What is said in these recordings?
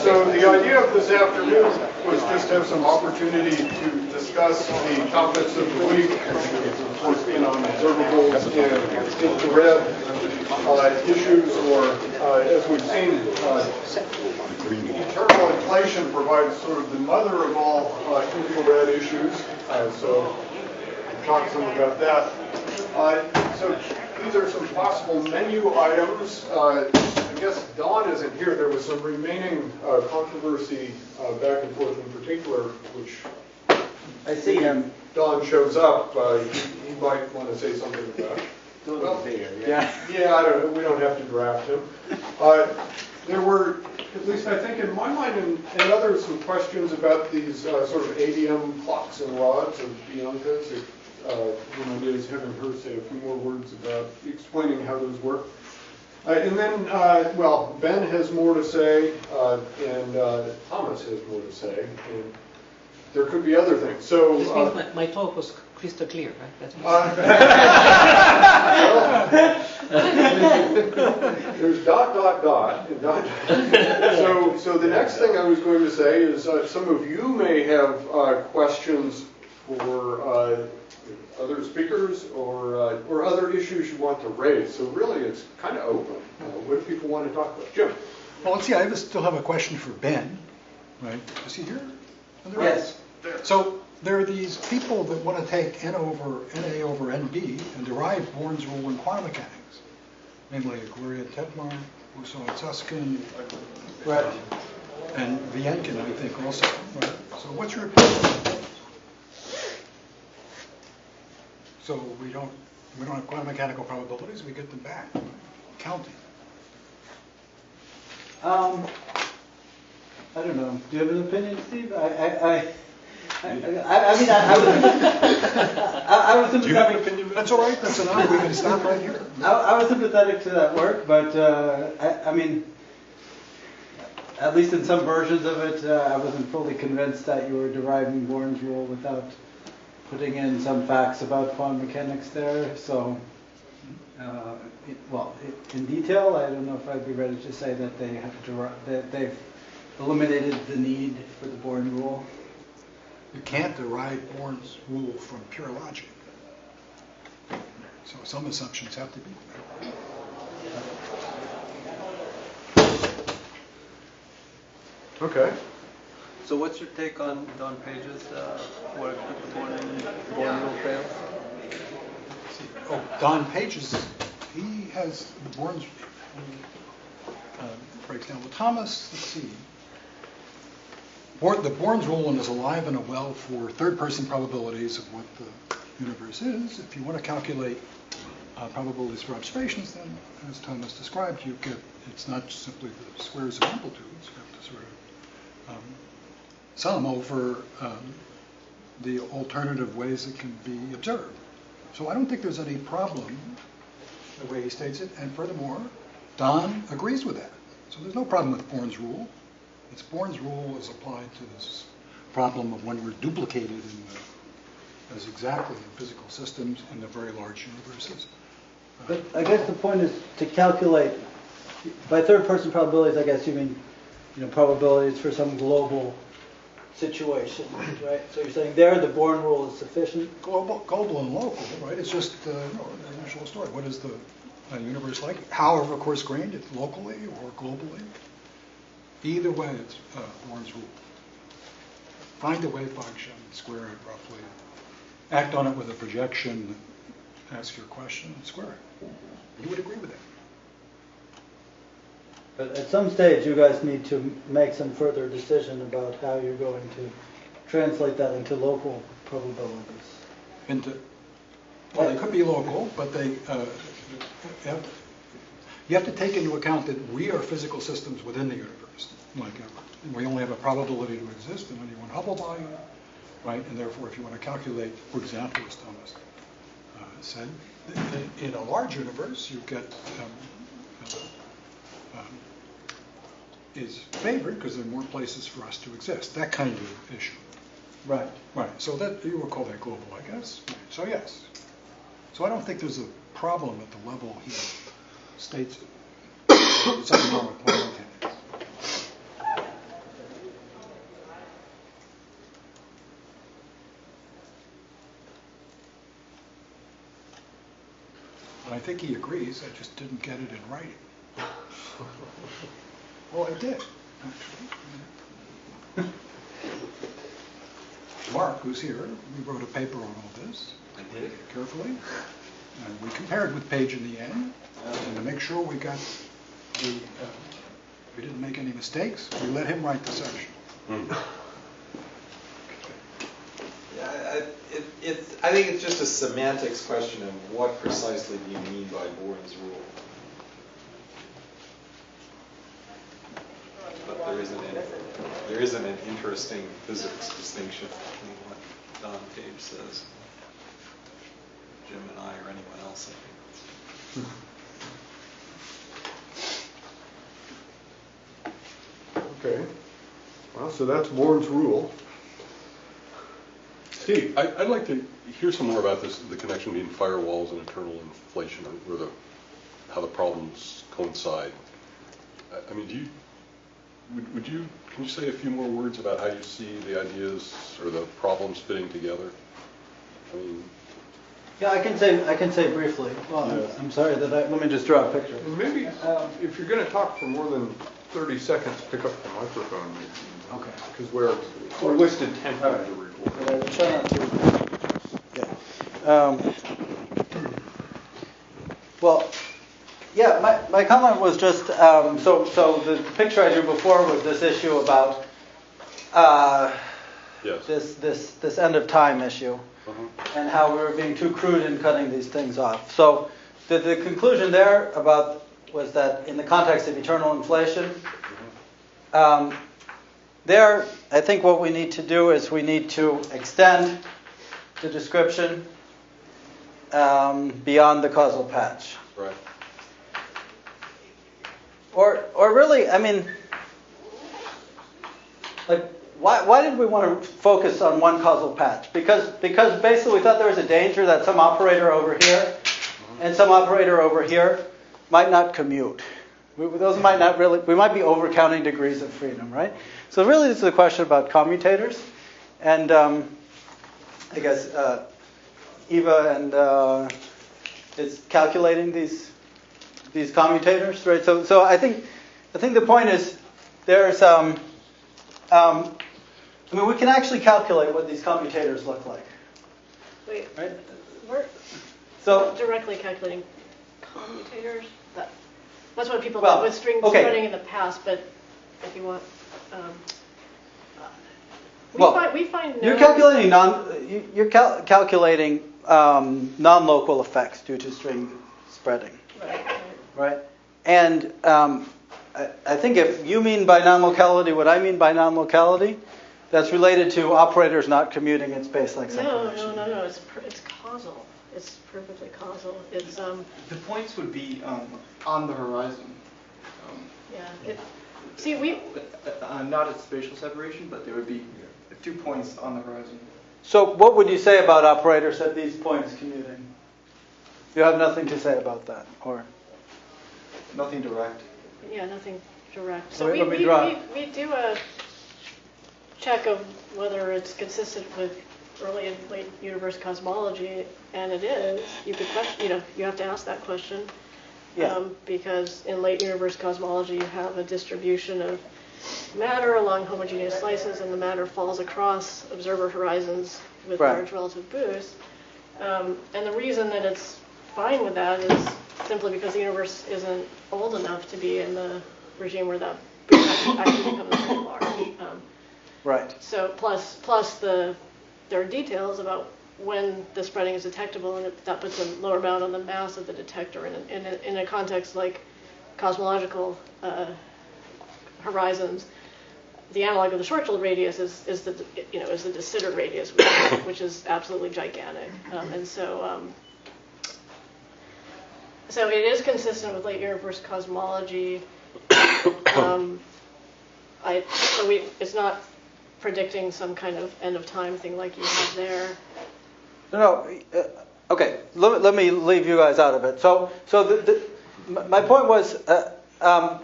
So the idea of this afternoon was just to have some opportunity to discuss the topics of the week, of course, being on observables and infrared issues, or as we've seen, eternal inflation provides sort of the mother of all infrared issues. So we'll talk some about that. So these are some possible menu items. I guess Don isn't here. There was some remaining controversy back and forth in particular, which I see him. Don shows up. He might want to say something about it. Well, Yeah. yeah, I don't know. We don't have to draft him. There were, at least I think in my mind and others, some questions about these sort of ADM clocks and rods of Bianca's. Is having her say a few more words about explaining how those work. And then, well, Ben has more to say, and Thomas has more to say, and there could be other things. So This means my talk was crystal clear, right? There's dot, dot, dot, and dot. So the next thing I was going to say is some of you may have questions for other speakers or other issues you want to raise. So really, it's kind of open. What do people want to talk about? Jim? Well, let's see. I still have a question for Ben. Right? Is he here? Yes. So there are these people that want to take NA over NB and derive Born's rule in quantum mechanics, namely Gloria Tedmar, Uso and Susskind, Right. and Vienkin, I think, also. Right? So what's your opinion? So we don't have quantum mechanical probabilities. We get them back, counting. I don't know. Do you have an opinion, Steve? I was sympathetic. Do you have an opinion? That's all right. That's enough. We can stop right here. I was sympathetic to that work, but I mean, at least in some versions of it, I wasn't fully convinced that you were deriving Born's rule without putting in some facts about quantum mechanics there. So, in detail, I don't know if I'd be ready to say that they have that they've eliminated the need for the Born rule. You can't derive Born's rule from pure logic. So some assumptions have to be made. Okay. So what's your take on Don Page's work with the Born rule fails? Oh, Don Page's, he has the Born's breaks down. Well, Thomas, let's see. The Born's rule is alive and well for third-person probabilities of what the universe is. If you want to calculate probabilities for observations, then, as Thomas described, you get, it's not simply the squares of amplitudes. You have to sort of sum over the alternative ways it can be observed. So I don't think there's any problem the way he states it. And furthermore, Don agrees with that. So there's no problem with Born's rule. It's Born's rule is applied to this problem of when we're duplicated as exactly in physical systems in the very large universes. But I guess the point is to calculate by third-person probabilities. I guess you mean, probabilities for some global situation, right? So you're saying there the Born rule is sufficient? Global and local, right? It's just the usual story. What is the universe like? However, of course, grained, it's locally or globally. Either way, it's Born's rule. Find a wave function, square it roughly, act on it with a projection, ask your question, and square it. You would agree with that. But at some stage, you guys need to make some further decision about how you're going to translate that into local probabilities. Well, they could be local, but you have to take into account that we are physical systems within the universe. Like we only have a probability to exist in any one Hubble volume, right? And therefore, if you want to calculate, for example, as Thomas said, in a large universe, you get is favored because there are more places for us to exist. That kind of issue. Right. Right. So that you would call that global, I guess. So yes. So I don't think there's a problem at the level he states it. Something wrong with quantum mechanics. think he agrees, I just didn't get it in writing. Well, I did, actually. Mark, who's here, we wrote a paper on all this. I did. Carefully. And we compared with Page in the end, and to make sure we got we didn't make any mistakes, we let him write the section. Yeah, I think it's just a semantics question of what precisely do you mean by Bourne's rule. But there isn't an interesting physics distinction between what Don Page says, Jim and I, or anyone else, I think. Okay. Well, so that's Bourne's rule. Steve? I'd like to hear some more about this, the connection between firewalls and internal inflation, or how the problems coincide. I mean, can you say a few more words about how you see the ideas or the problems fitting together? I mean, Yeah, I can say briefly. Well, Yeah. I'm sorry that let me just draw a picture. And maybe if you're going to talk for more than 30 seconds, pick up the microphone. Okay. Because we're listed 10 times a report. But I will try not to. Yeah. Well, yeah, my comment was just, so the picture I drew before was this issue about yes. this end of time issue, and how we were being too crude in cutting these things off. So the conclusion there was that in the context of eternal inflation, there, I think what we need to do is we need to extend the description beyond the causal patch. Right. Or really, I mean, like, why did we want to focus on one causal patch? Because basically we thought there was a danger that some operator over here and some operator over here might not commute. Those might not really, we might be overcounting degrees of freedom, right? So really this is a question about commutators. And I guess Eva and is calculating these commutators, right? So I think the point is there's I mean, we can actually calculate what these commutators look like. Wait, right? we're So not directly calculating commutators. That's what people Well, did with string okay. spreading in the past. But if you want, we find you're nodes- calculating calculating non-local effects due to string spreading, right? And I think if you mean by non-locality what I mean by non-locality, that's related to operators not commuting in space like separation. No. It's causal. It's perfectly causal. It's The points would be on the horizon. yeah. See, we Not at spatial separation, but there would be 2 points on the horizon. So what would you say about operators at these points commuting? You have nothing to say about that, or? Nothing direct. nothing direct. So Let me we draw. we do a check of whether it's consistent with early and late universe cosmology, and it is. You could question, you have to ask that question. Yeah. Because in late universe cosmology, you have a distribution of matter along homogeneous slices, and the matter falls across observer horizons with Right. large relative boosts. And the reason that it's fine with that is simply because the universe isn't old enough to be in the regime where that boost actually becomes very large. Right. So plus there are details about when the spreading is detectable, and that puts a lower bound on the mass of the detector. In a context like cosmological horizons, the analog of the Schwarzschild radius is the de Sitter radius, which is absolutely gigantic, and so it is consistent with late universe cosmology. It's not predicting some kind of end of time thing like you have there. No. Okay. Let me leave you guys out of it. So my point was,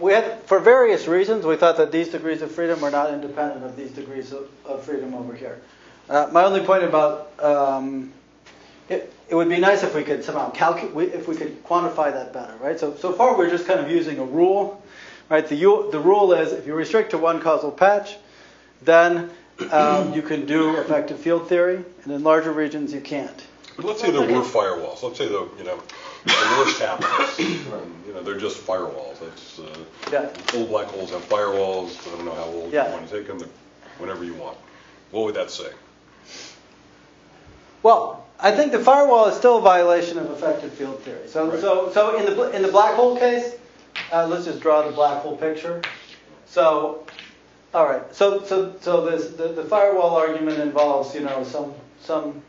we had, for various reasons, we thought that these degrees of freedom were not independent of these degrees of freedom over here. My only point about it would be nice if we could somehow if we could quantify that better, right? So far we're just kind of using a rule, right? The rule is if you restrict to one causal patch, then you can do effective field theory, and in larger regions you can't. But let's say there were firewalls. Let's say the worst happens. They're just firewalls. That's old black holes have firewalls. I don't know how old you want to take them. Whenever you want. What would that say? Well, I think the firewall is still a violation of effective field theory. So in the black hole case, let's just draw the black hole picture. So, all right. So the firewall argument involves some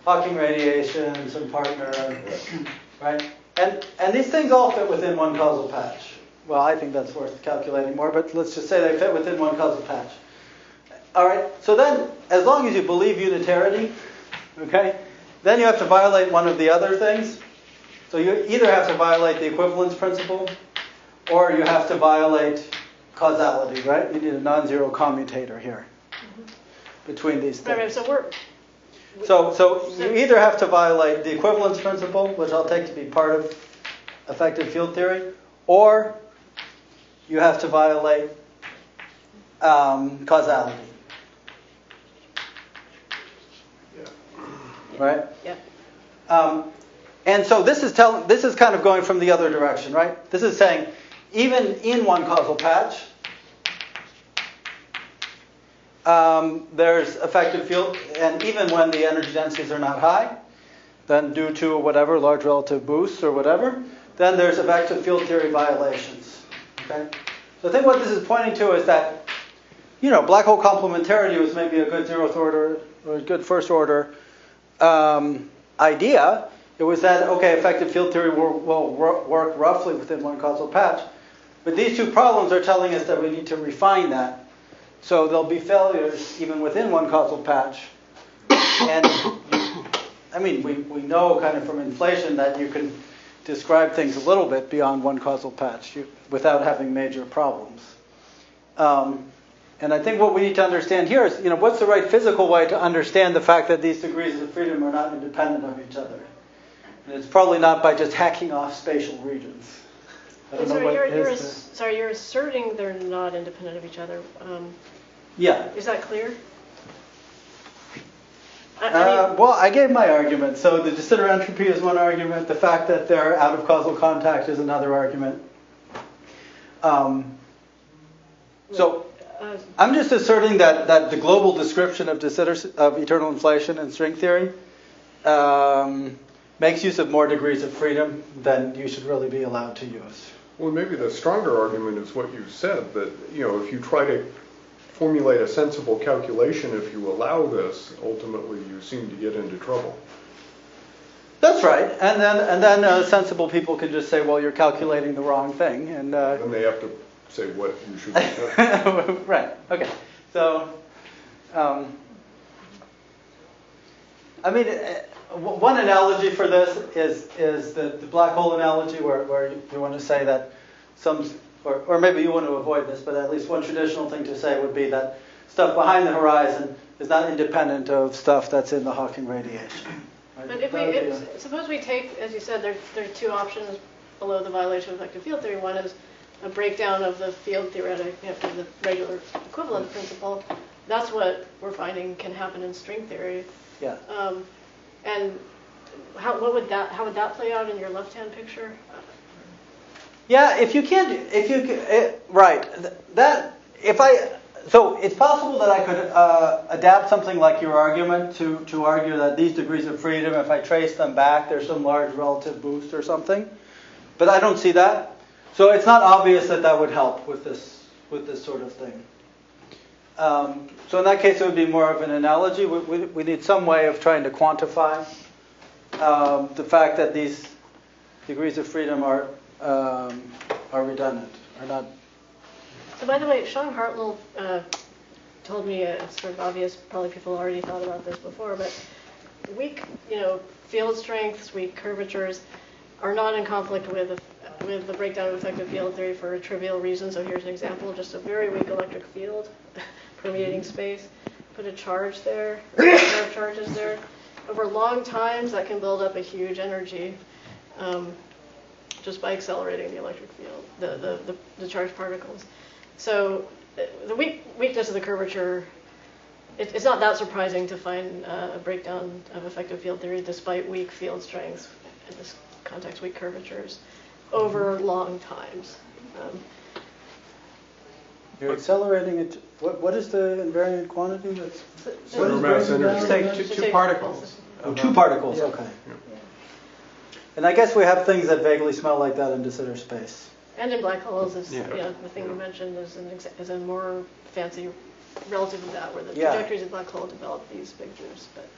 Hawking radiation, some partner, right? And these things all fit within one causal patch. Well, I think that's worth calculating more, but let's just say they fit within one causal patch. All right. So then, as long as you believe unitarity, okay, then you have to violate one of the other things. So you either have to violate the equivalence principle, or you have to violate causality, right? You need a non-zero commutator here between these things. Right, So you either have to violate the equivalence principle, which I'll take to be part of effective field theory, or you have to violate causality. Right? Yeah. And so this is kind of going from the other direction, right? This is saying even in one causal patch, there's effective field, and even when the energy densities are not high, then due to whatever, large relative boosts or whatever, then there's effective field theory violations. Okay? So I think what this is pointing to is that, black hole complementarity was maybe a good zeroth order or a good first order idea. It was that, okay, effective field theory will work roughly within one causal patch. But these two problems are telling us that we need to refine that. So there'll be failures even within one causal patch. And we know kind of from inflation that you can describe things a little bit beyond one causal patch without having major problems. And I think what we need to understand here is, what's the right physical way to understand the fact that these degrees of freedom are not independent of each other? And it's probably not by just hacking off spatial regions. You're asserting they're not independent of each other. Yeah. Is that clear? Well, I gave my argument. So the de Sitter entropy is one argument. The fact that they're out of causal contact is another argument. So I'm just asserting that the global description of de Sitter of eternal inflation and string theory makes use of more degrees of freedom than you should really be allowed to use. Well, maybe the stronger argument is what you said, that, if you try to formulate a sensible calculation, if you allow this, ultimately you seem to get into trouble. That's right. And then sensible people can just say, well, you're calculating the wrong thing. And then they have to say what you should be. Right. Okay. So, one analogy for this is the black hole analogy, where you want to say that or maybe you want to avoid this, but at least one traditional thing to say would be that stuff behind the horizon is not independent of stuff that's in the Hawking radiation. Right? But suppose we take, as you said, there are two options below the violation of effective field theory. One is a breakdown of the field theoretic, of the regular equivalent principle. That's what we're finding can happen in string theory. Yeah. And how would that play out in your left-hand picture? Yeah, so it's possible that I could adapt something like your argument to argue that these degrees of freedom, if I trace them back, there's some large relative boost or something. But I don't see that. So it's not obvious that would help with this sort of thing. So in that case, it would be more of an analogy. We need some way of trying to quantify the fact that these degrees of freedom are redundant, are not. So by the way, Sean Hartwell told me it's sort of obvious, probably people already thought about this before, but weak, field strengths, weak curvatures are not in conflict with the breakdown of effective field theory for a trivial reason. So here's an example, just a very weak electric field permeating space. Put a charge there, or a pair of charges there, over long times, that can build up a huge energy just by accelerating the electric field, the charged particles. So the weakness of the curvature, it's not that surprising to find a breakdown of effective field theory despite weak field strengths, in this context, weak curvatures, over long times. You're accelerating it. What is the invariant quantity? That's Center mass energy. Take two particles. Oh, two particles. Okay. And I guess we have things that vaguely smell like that in de Sitter space. And in black holes, is, Yeah. the thing you mentioned is a more fancy relative of that, where the Yeah. trajectories of black hole develop these pictures, but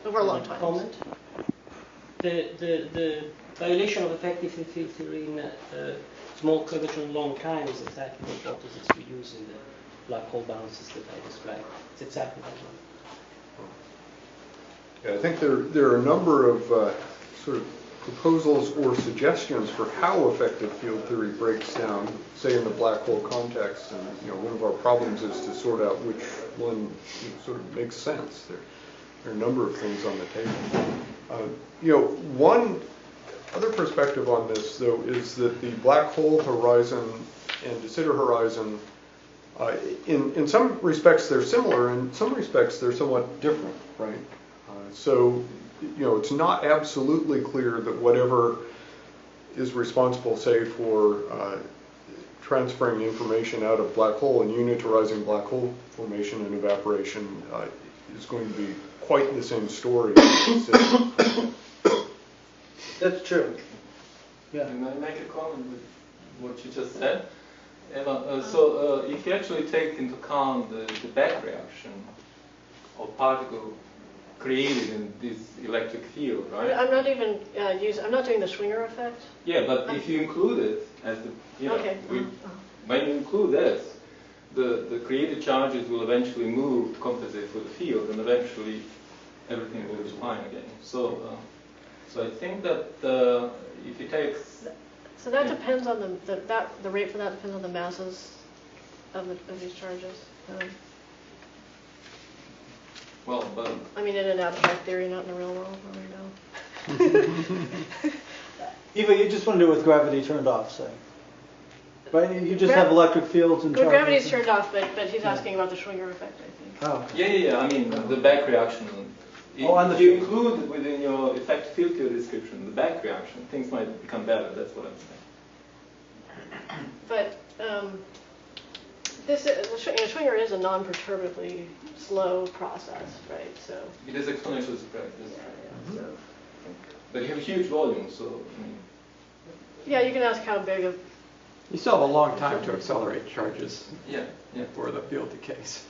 over a long time. Comment. The violation of effective field theory in small curvature and long time is exactly what opposites we use in the black hole bounces that I described. It's exactly that one. Yeah, I think there are a number of sort of proposals or suggestions for how effective field theory breaks down, say in the black hole context. And one of our problems is to sort out which one sort of makes sense. There are a number of things on the table. One other perspective on this, though, is that the black hole horizon and de Sitter horizon, in some respects they're similar, in some respects they're somewhat different, right? So it's not absolutely clear that whatever is responsible, say, for transferring information out of black hole and unitarizing black hole formation and evaporation is going to be quite the same story. That's true. Yeah. Can I make a comment with what you just said? Emma, so if you actually take into account the back reaction of particle created in this electric field, right? I'm not even I'm not doing the Schwinger effect. Yeah, but if you include it as the, Okay. when you include this, the created charges will eventually move to compensate for the field, and eventually everything will be fine again. So, so I think that if you take So that depends on the rate for that depends on the masses of these charges. well, but I mean, in an abstract theory, not in the real world, I don't know. Eva, you just want to do it with gravity turned off, say. Right? You just have electric fields and Well, charges. gravity's turned off, but he's asking about the Schwinger effect, I think. Oh. yeah. I mean, the back reaction. If you include within your effective field theory description the back reaction, things might become better. That's what I'm saying. But Schwinger is a non-perturbably slow process, right? So. It is exponentially spread. So. But you have huge volume, so I mean. Yeah, you can ask how big of. You still have a long time to accelerate charges Yeah. before the field decays.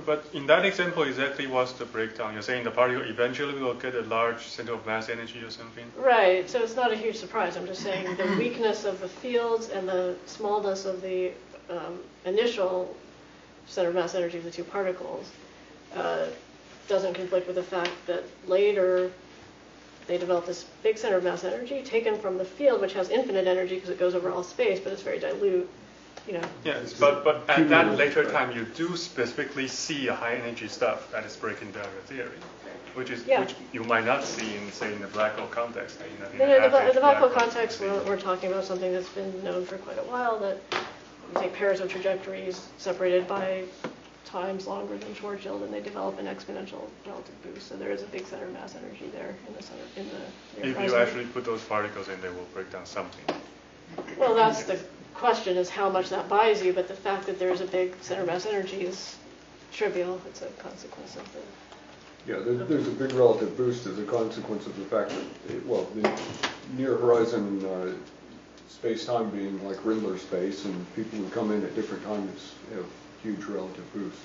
But in that example, exactly what's the breakdown? You're saying the particle eventually will get a large center of mass energy or something? Right, so it's not a huge surprise. I'm just saying the weakness of the fields and the smallness of the initial center of mass energy of the two particles doesn't conflict with the fact that later they develop this big center of mass energy taken from the field, which has infinite energy because it goes over all space, but it's very dilute. Yes, but at that later time, you do specifically see a high energy stuff that is breaking down your theory, which you might not see in, say, in the black hole context. In the black hole context, we're talking about something that's been known for quite a while, that you take pairs of trajectories separated by times longer than Schwarzschild, and they develop an exponential relative boost. So there is a big center of mass energy there in the center. If you actually put those particles in, they will break down something. Well, that's the question, is how much that buys you, but the fact that there is a big center of mass energy is trivial. It's a consequence of the... Yeah, there's a big relative boost as a consequence of the fact that, the near horizon space-time being like Rindler space, and people who come in at different times have huge relative boost.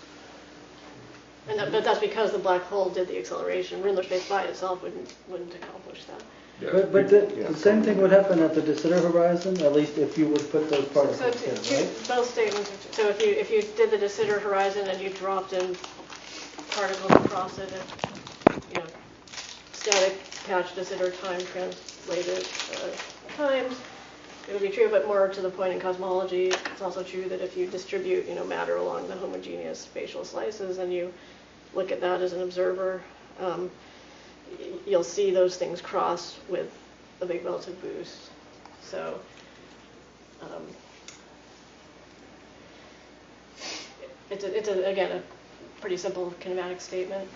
But that's because the black hole did the acceleration. Rindler space by itself wouldn't accomplish that. Yeah, But the same thing would happen at the de Sitter horizon, at least if you would put those particles in, right? Both statements. So if you did the de Sitter horizon and you dropped in particles across it, and static patch de Sitter time translated times, it would be true. But more to the point in cosmology, it's also true that if you distribute matter along the homogeneous spatial slices and you look at that as an observer, you'll see those things cross with a big relative boost. So it's again, a pretty simple kinematic statement.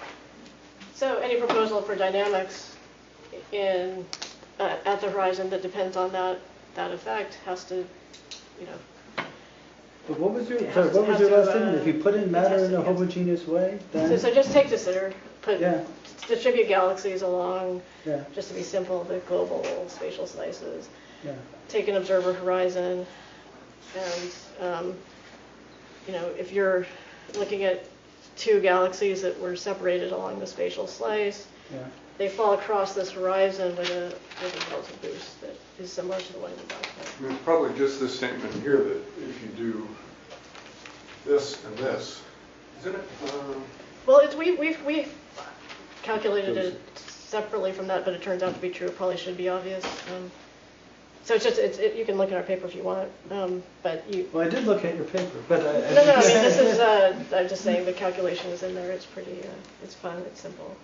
So any proposal for dynamics in at the horizon that depends on that effect has to, But what was your It sorry? has What to- was has your to, last statement? If you put in it matter has in to- a yes. homogeneous way, then So just take this or put yeah, distribute galaxies along, yeah, just to be simple, the global spatial slices. yeah. Take an observer horizon, and if you're looking at two galaxies that were separated along the spatial slice, Yeah. they fall across this horizon with a relative boost that is similar to the one in the black hole. I mean, it's probably just this statement here that if you do this and this, isn't it? Well, we calculated it separately from that, but it turns out to be true. It probably should be obvious. So it's just you can look at our paper if you want, but you. Well, I did look at your paper, but No. I mean, this is. I'm just saying the calculation is in there. It's pretty. It's fun. It's simple.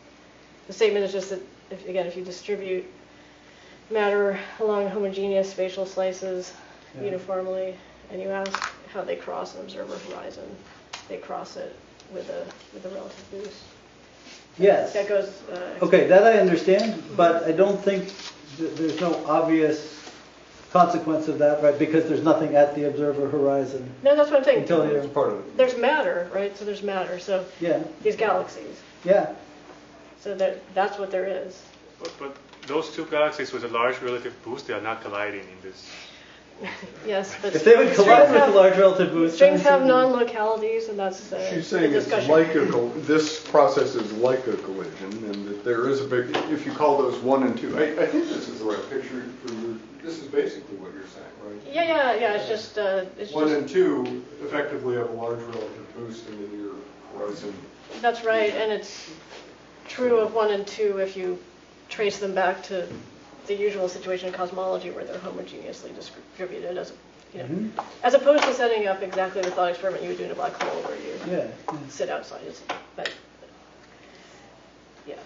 The statement is just that if you distribute matter along homogeneous spatial slices uniformly, and you ask how they cross an observer horizon, they cross it with a relative boost. yes. That goes. Okay, that I understand, but I don't think there's no obvious consequence of that, right? Because there's nothing at the observer horizon No, that's what I'm saying. until you. Part of it. There's matter, right? So there's matter. So Yeah, these galaxies. yeah. So that's what there is. But those two galaxies with a large relative boost, they are not colliding in this. Yes, but If they would collide with a strings large relative boost, strings then- have non-localities, and that's She's the saying it's discussion. like this process is like a collision, and that there is a big, if you call those 1 and 2, I think this is the right picture for your, this is basically what you're saying, right? Yeah. It's just 1 and 2 effectively have a large relative boost, and then your horizon. that's right, and it's true of 1 and 2 if you trace them back to the usual situation in cosmology where they're homogeneously distributed, as opposed to setting up exactly the thought experiment you would do in a black hole where you Yeah. sit outside. But yeah.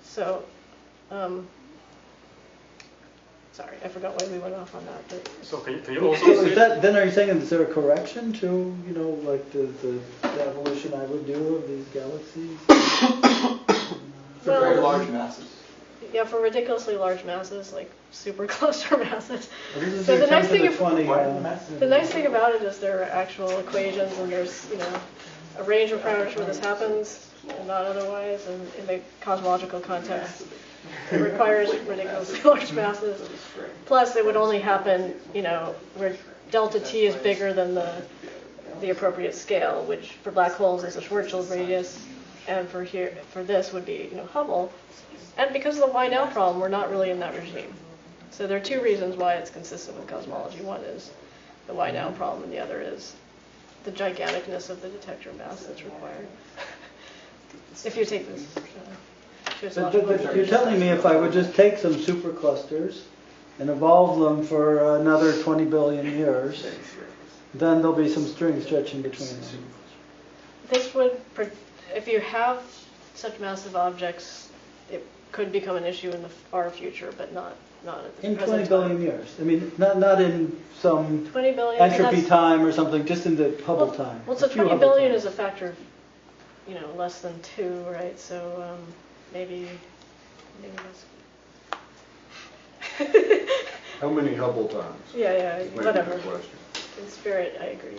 So, sorry, I forgot why we went off on that. But So can you also So say is that, then are you saying, is there a correction to, like the evolution I would do of these galaxies? For very large masses. yeah, for ridiculously large masses, like supercluster masses. Well, this is So your the nice 10 to thing the 20, The nice thing about it is there are actual equations, and there's a range of parameters where this happens, and not otherwise. And in the cosmological context, it requires ridiculously large masses. Plus, it would only happen, where delta t is bigger than the appropriate scale, which for black holes is a Schwarzschild radius, and for this would be Hubble. And because of the why now problem, we're not really in that regime. So there are two reasons why it's consistent with cosmology. One is the why now problem, and the other is the giganticness of the detector mass that's required. If you take this But you're telling me if I would just take some superclusters and evolve them for another 20 billion years, then there'll be some string stretching between them. This would, if you have such massive objects, it could become an issue in the far future, but not at the In present 20 billion time. years. I mean, not in some 20 billion. entropy that's- time or something, just in the Hubble time. Well, so A few 20 Hubble billion times. is a factor of, less than 2, right? So maybe that's. How many Hubble times? Yeah, Might be whatever. the question. In spirit, I agree.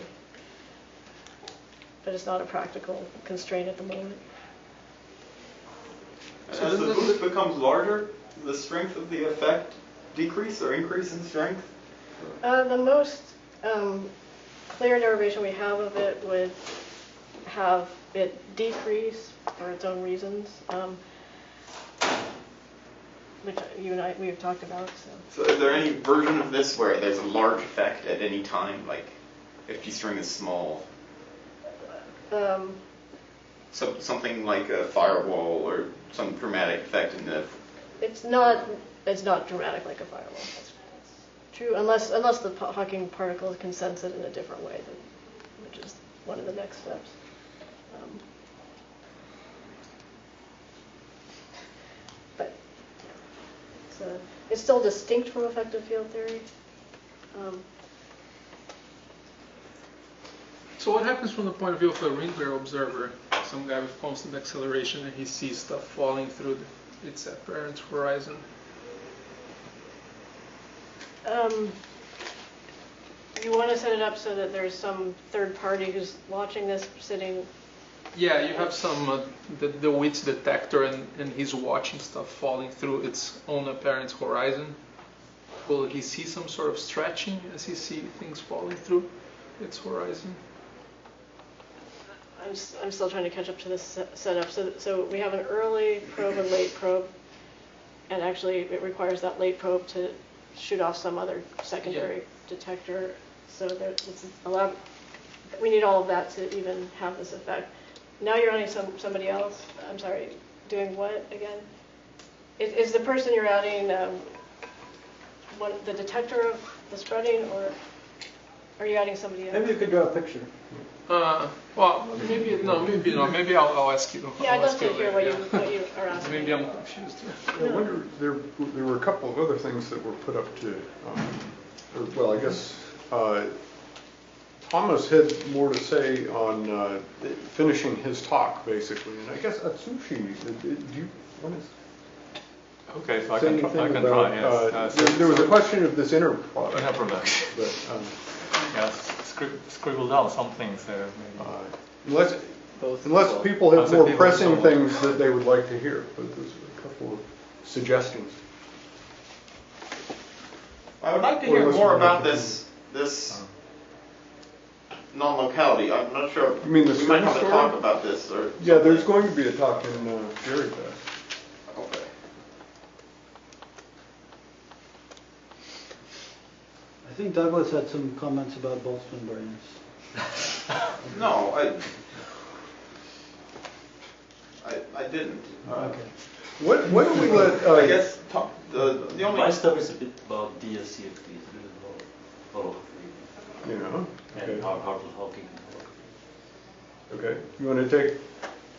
But it's not a practical constraint at the moment. As the boost becomes larger, the strength of the effect decrease or increase in strength? The most clear derivation we have of it would have it decrease for its own reasons, which you and I, we've talked about. So is there any version of this where there's a large effect at any time, like if G string is small? So something like a firewall or some dramatic effect in the... It's not dramatic like a firewall. That's true, unless the Hawking particle can sense it in a different way, which is one of the next steps. It's still distinct from effective field theory. So what happens from the point of view of a ring-bearer observer? Some guy with constant acceleration, and he sees stuff falling through its apparent horizon. You want to set it up so that there's some third party who's watching this sitting. Yeah, you have some the width detector, and he's watching stuff falling through its own apparent horizon. Will he see some sort of stretching as he sees things falling through its horizon? I'm still trying to catch up to this setup. So we have an early probe and late probe, and actually it requires that late probe to shoot off some other secondary detector. So it's allowed. We need all of that to even have this effect. Now you're adding somebody else. I'm sorry, doing what again? Is the person you're adding the detector of the spreading, or are you adding somebody else? Maybe you could draw a picture. Well, maybe I'll ask you. Yeah, I'd love to hear what you are asking. Maybe I'm confused. I wonder, there were a couple of other things that were put up to, well, I guess Thomas had more to say on finishing his talk, basically, and I guess Atsushi, do you want to Okay, so I say can anything try, about, yes. there was a question of this inner product. Inner product. But, Yes, scribble down some things there, maybe. unless people have more people pressing don't things that they would like to hear, but there's a couple of suggestions. I would like to hear more about this non-locality. I'm not sure. You mean the we might string have to story? talk about this or. Yeah, there's going to be a talk in Jerry Fest. Okay. I think Douglas had some comments about Boltzmann brains. No, I didn't. Okay. What do we let? I guess the only. My stuff is a bit about DSCFTs, holography, You know. Okay. and Hartle-Hawking. Okay. You want to take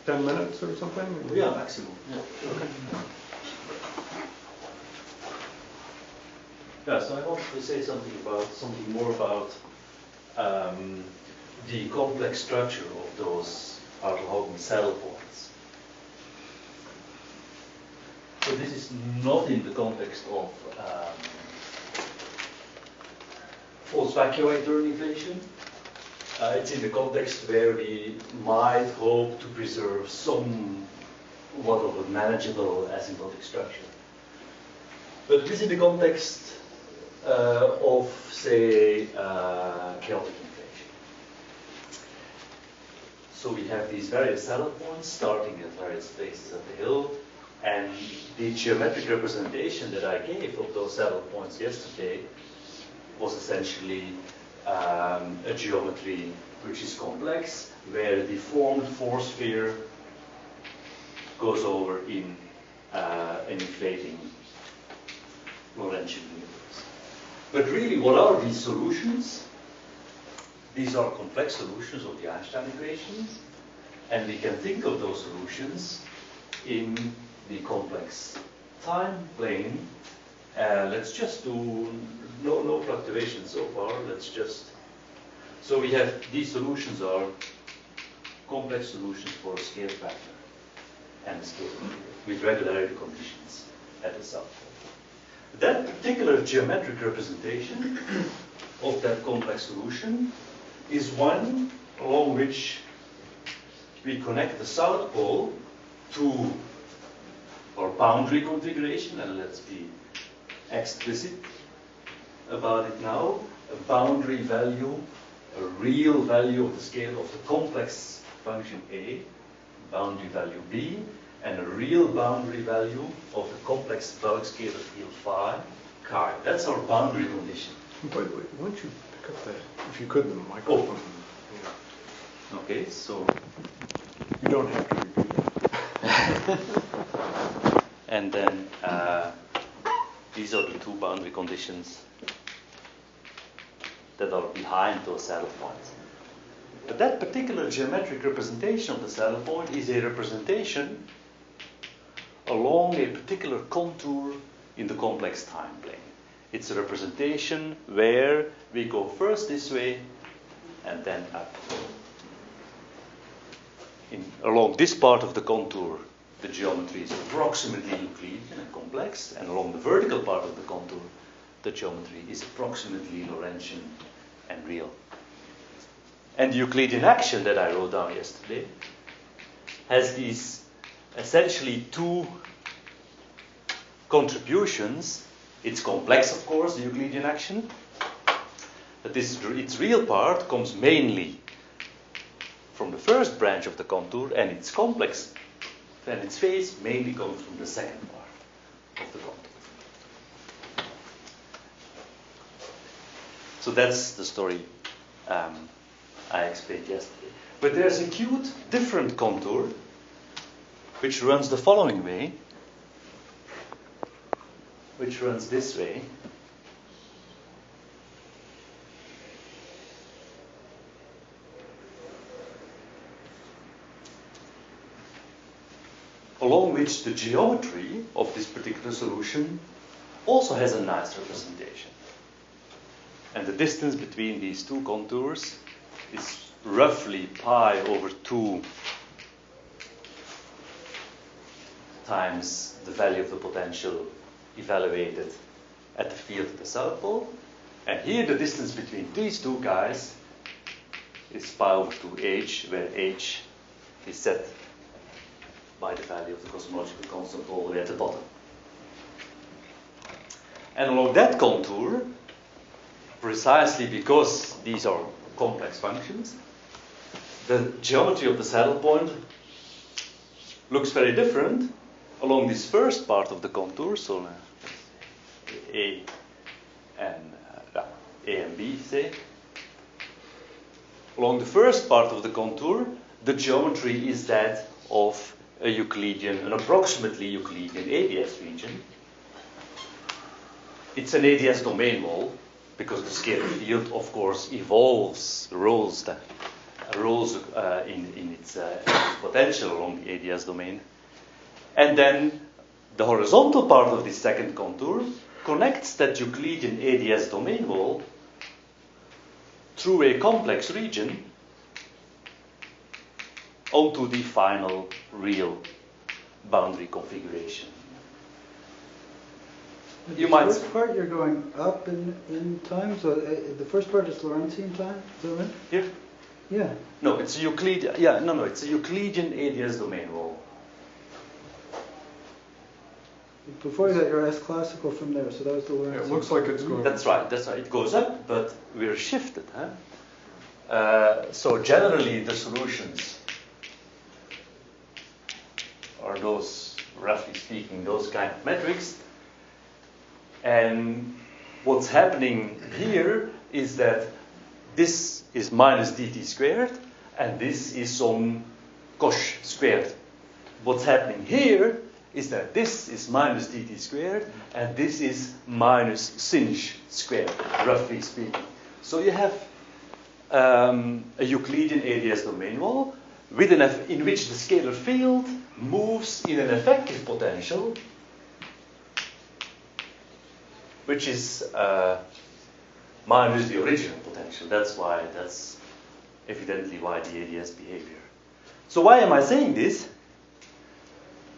10 minutes or something? Yeah, maximum. Yeah. Okay. Yeah, so I wanted to say something more about the complex structure of those Hartle-Hawking saddle points. So this is not in the context of false vacuum return inflation. It's in the context where we might hope to preserve somewhat of a manageable asymptotic structure. But this is the context of, say, chaotic inflation. So we have these various saddle points starting at various places of the hill, and the geometric representation that I gave of those saddle points yesterday was essentially a geometry which is complex, where the deformed force sphere goes over in an inflating Lorentzian universe. But really, what are these solutions? These are complex solutions of the Einstein equations, and we can think of those solutions in the complex time plane. Let's just do no fluctuation so far. So we have these solutions are complex solutions for a scale factor and a scale with regularity conditions at the south pole. That particular geometric representation of that complex solution is one along which we connect the south pole to our boundary configuration, and let's be explicit about it now, a boundary value, a real value of the scale of the complex function A, boundary value B, and a real boundary value of the complex bulk scalar field phi, chi. That's our boundary condition. Wait, why don't you pick up that, if you could, the microphone? Oh. Okay, so. You don't have to repeat it. And then these are the two boundary conditions that are behind those saddle points. But that particular geometric representation of the saddle point is a representation along a particular contour in the complex time plane. It's a representation where we go first this way and then up. Along this part of the contour, the geometry is approximately Euclidean and complex, and along the vertical part of the contour, the geometry is approximately Lorentzian and real. And the Euclidean action that I wrote down yesterday has these essentially two contributions. It's complex, of course, the Euclidean action, but its real part comes mainly from the first branch of the contour, and its complex and its phase mainly comes from the second part of the contour. So that's the story I explained yesterday. But there's a cute different contour which runs the following way, which runs this way. Along which the geometry of this particular solution also has a nice representation. And the distance between these two contours is roughly pi over 2 times the value of the potential evaluated at the field at the south pole. And here the distance between these two guys is pi over 2h, where h is set by the value of the cosmological constant all the way at the bottom. And along that contour, precisely because these are complex functions, the geometry of the saddle point looks very different along this first part of the contour, so A and B, say. Along the first part of the contour, the geometry is that of an approximately Euclidean ADS region. It's an ADS domain wall, because the scalar field, of course, rolls in its potential along the ADS domain. And then the horizontal part of this second contour connects that Euclidean ADS domain wall through a complex region onto the final real boundary configuration. The first part you're going up in time, so the first part is Lorentzian time, is that right? Here? Yeah. No, it's a Euclidean. Yeah, no, it's a Euclidean ADS domain wall. Before that, you're S classical from there, so that was the Lorentzian. It looks like it's going. That's right. It goes up, but we're shifted. So generally, the solutions are those, roughly speaking, those kind of metrics. And what's happening here is that this is minus dt squared, and this is some cosh squared. What's happening here is that this is minus dt squared, and this is minus sinh squared, roughly speaking. So you have a Euclidean ADS domain wall in which the scalar field moves in an effective potential, which is minus the original potential. That's evidently why the ADS behavior. So why am I saying this?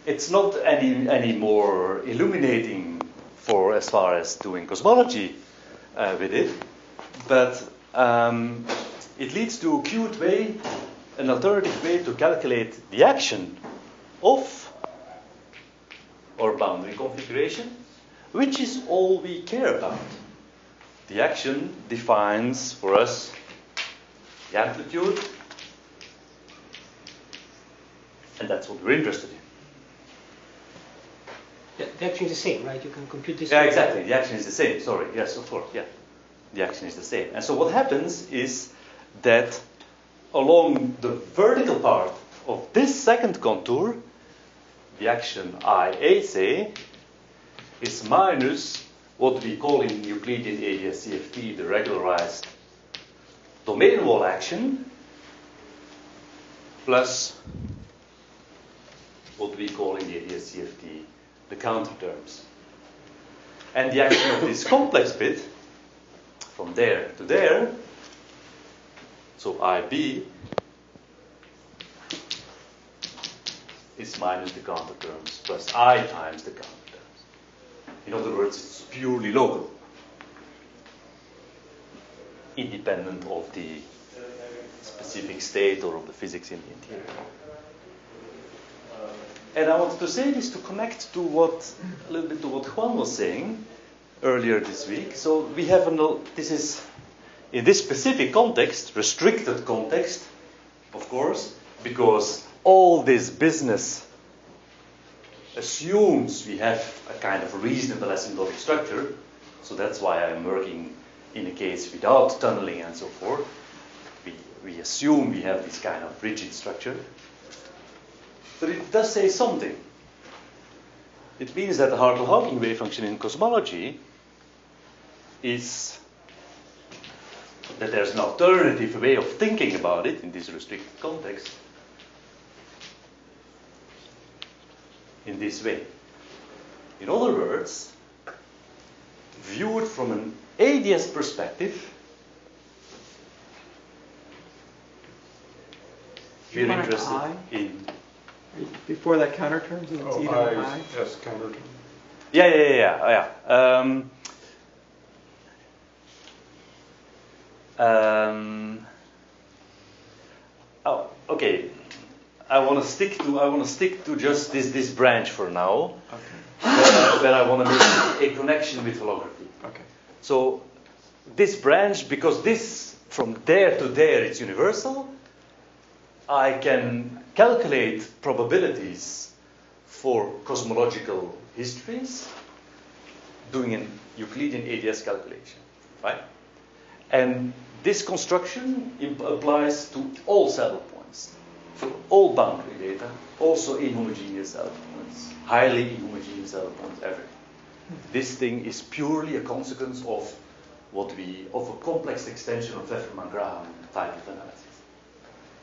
It's not any more illuminating for as far as doing cosmology with it, but it leads to a cute way, an alternative way to calculate the action of our boundary configuration, which is all we care about. The action defines for us the amplitude, and that's what we're interested in. The action is the same, right? You can compute this. Yeah, exactly. The action is the same. Sorry. Yes, of course. Yeah. The action is the same. And so what happens is that along the vertical part of this second contour, the action IA, say, is minus what we call in Euclidean ADS CFT the regularized domain wall action, plus what we call in the ADS CFT the counter terms. And the action of this complex bit, from there to there, so IB, is minus the counter terms plus I times the counter terms. In other words, it's purely local, independent of the specific state or of the physics in the interior. And I wanted to say this to connect to a little bit to what Juan was saying earlier this week. So we have this is, in this specific context, restricted context, of course, because all this business assumes we have a kind of reasonable asymptotic structure. So that's why I'm working in a case without tunneling and so forth. We assume we have this kind of rigid structure. But it does say something. It means that the Hartle-Hawking wave function in cosmology is that there's an alternative way of thinking about it in this restricted context in this way. In other words, viewed from an ADS perspective, we're interested in... Before that counter terms, it's Oh, I. yes, counter. Yeah. Oh, okay. I want to stick to just this branch for now. Okay. Where I want to make a connection with holography. Okay. So this branch, because this from there to there is universal, I can calculate probabilities for cosmological histories doing an Euclidean ADS calculation, right? And this construction applies to all saddle points, for all boundary data, also inhomogeneous saddle points, highly inhomogeneous saddle points, everything. This thing is purely a consequence of of a complex extension of Pfefferman-Graham type of analysis.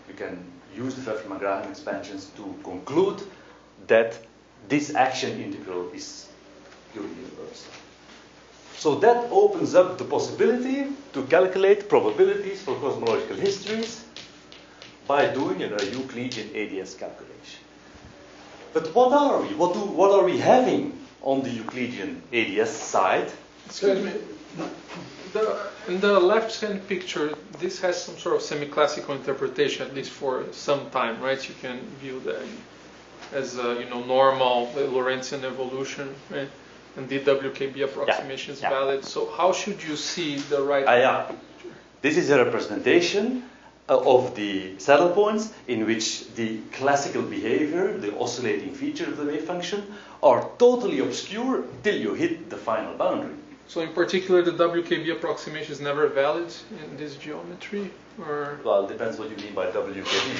We can use the Pfefferman-Graham expansions to conclude that this action integral is purely universal. So that opens up the possibility to calculate probabilities for cosmological histories by doing a Euclidean ADS calculation. But what are we? What are we having on the Euclidean ADS side? Excuse me. In the left-hand picture, this has some sort of semi-classical interpretation, at least for some time, right? You can view that as normal Lorentzian evolution, right? And DWKB approximation is valid. So how should you see the right? This is a representation of the saddle points in which the classical behavior, the oscillating feature of the wave function, are totally obscure till you hit the final boundary. So in particular, the WKB approximation is never valid in this geometry, or? Well, it depends what you mean by WKB.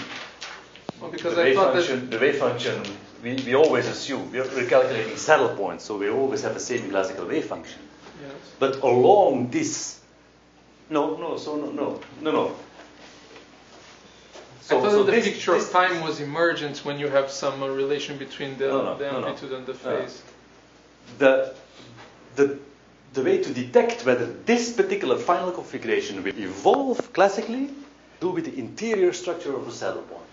Well, because the wave function, we always assume we're calculating saddle points, so we always have a semi-classical wave function. Yes. But along this, no. I thought the picture of time was emergent when you have some relation between the amplitude and the phase. The way to detect whether this particular final configuration will evolve classically do with the interior structure of the saddle point.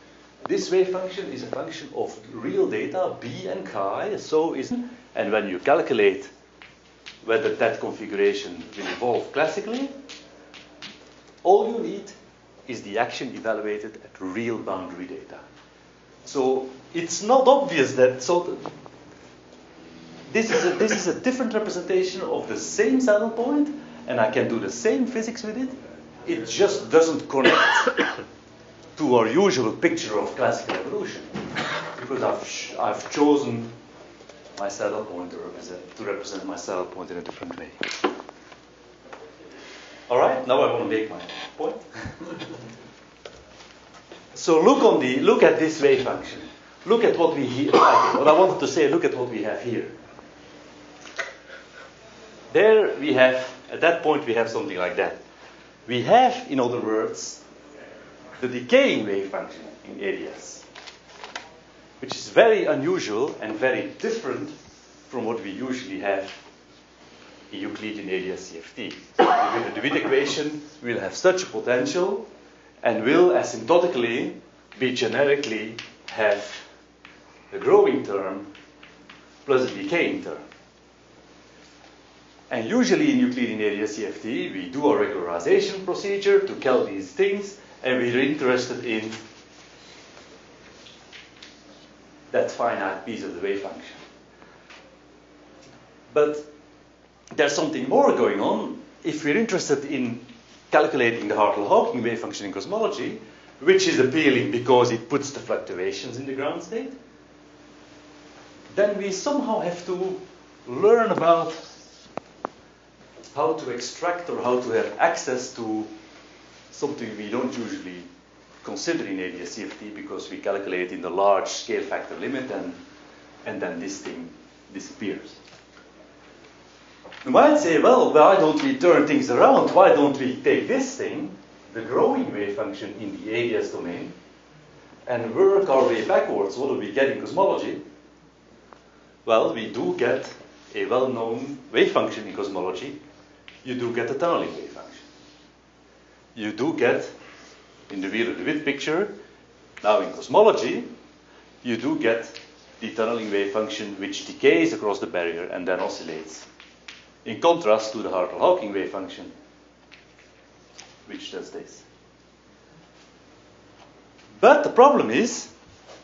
This wave function is a function of real data, B and chi, and when you calculate whether that configuration will evolve classically, all you need is the action evaluated at real boundary data. So it's not obvious that this is a different representation of the same saddle point, and I can do the same physics with it. It just doesn't connect to our usual picture of classical evolution, because I've chosen my saddle point to represent my saddle point in a different way. All right, now I want to make my point. So look at this wave function. Look at what what I wanted to say. Look at what we have here. There we have, at that point we have something like that. We have, in other words, the decaying wave function in ADS, which is very unusual and very different from what we usually have in Euclidean area CFT. So the Witt equation will have such a potential and will asymptotically be generically have a growing term plus a decaying term. And usually in Euclidean area CFT, we do a regularization procedure to cal these things, and we're interested in that finite piece of the wave function. But there's something more going on. If we're interested in calculating the Hartle-Hawking wave function in cosmology, which is appealing because it puts the fluctuations in the ground state, then we somehow have to learn about how to extract or how to have access to something we don't usually consider in area CFT because we calculate in the large scale factor limit and then this thing disappears. You might say, well, why don't we turn things around? Why don't we take this thing, the growing wave function in the areas domain, and work our way backwards? What do we get in cosmology? Well, we do get a well-known wave function in cosmology. You do get a tunneling wave function. You do get, in the Wheeler de Wit picture, now in cosmology, you do get the tunneling wave function which decays across the barrier and then oscillates. In contrast to the Hartle-Hawking wave function, which does this. But the problem is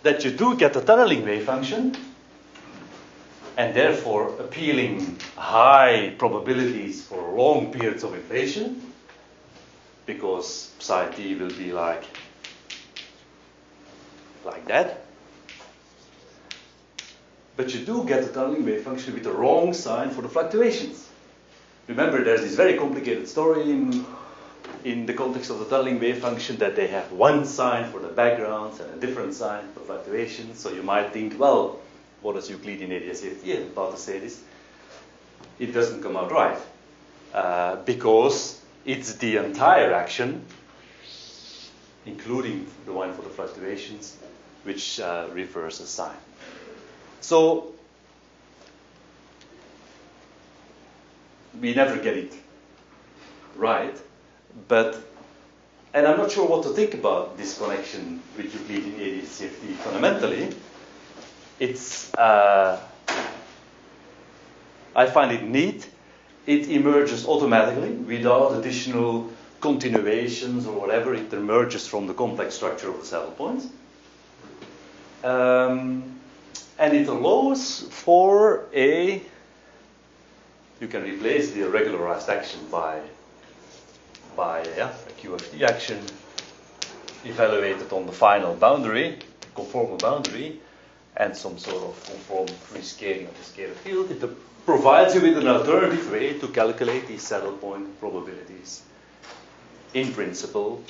that you do get a tunneling wave function, and therefore appealing high probabilities for long periods of inflation, because psi t will be like that. But you do get a tunneling wave function with the wrong sign for the fluctuations. Remember, there's this very complicated story in the context of the tunneling wave function that they have one sign for the backgrounds and a different sign for fluctuations. So you might think, well, what does Euclidean area CFT I'm about to say this? It doesn't come out right. Because it's the entire action, including the one for the fluctuations, which reverses sign. So we never get it right, and I'm not sure what to think about this connection with Euclidean area CFT. Fundamentally, it's I find it neat. It emerges automatically without additional continuations or whatever. It emerges from the complex structure of the saddle points. And it allows for you can replace the regularized action by a QFT action evaluated on the final boundary, conformal boundary, and some sort of conformal free scaling of the scalar field. It provides you with an alternative way to calculate these saddle point probabilities. In principle,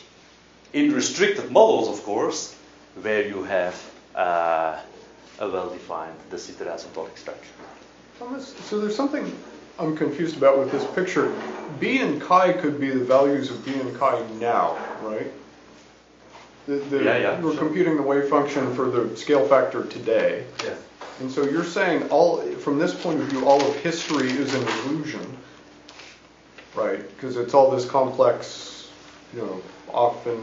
in restricted models, of course, where you have a well-defined de Sitter asymptotic structure. Thomas, so there's something I'm confused about with this picture. B and chi could be the values of B and chi now, right? Yeah, we're sure. computing the wave function for the scale factor today. Yeah. And so you're saying from this point of view, all of history is an illusion, right? Because it's all this complex, often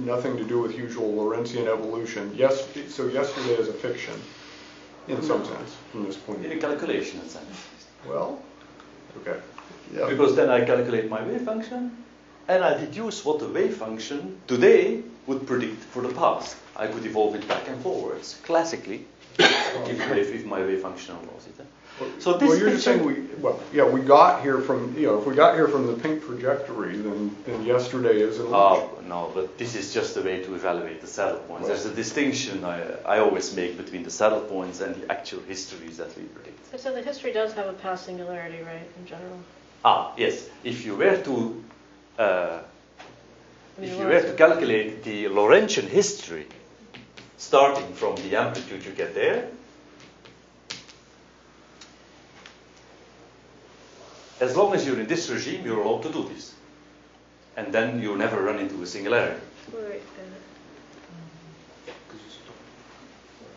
nothing to do with usual Lorentzian evolution. Yes, so yesterday is a fiction, in some sense, from this point of view. In a calculation sense. Well, okay. Yeah. Because then I calculate my wave function, and I deduce what the wave function today would predict for the past. I could evolve it back and forwards, classically, if my wave function allows it. So this you're just saying we got here from, if we got here from the pink trajectory, then yesterday is an illusion. Oh, no, but this is just a way to evaluate the saddle points. There's a distinction I always make between the saddle points and the actual histories that we predict. So the history does have a past singularity, right, in general? Yes. If you were to calculate the Lorentzian history, starting from the amplitude you get there, as long as you're in this regime, you're allowed to do this. And then you never run into a singularity. Right.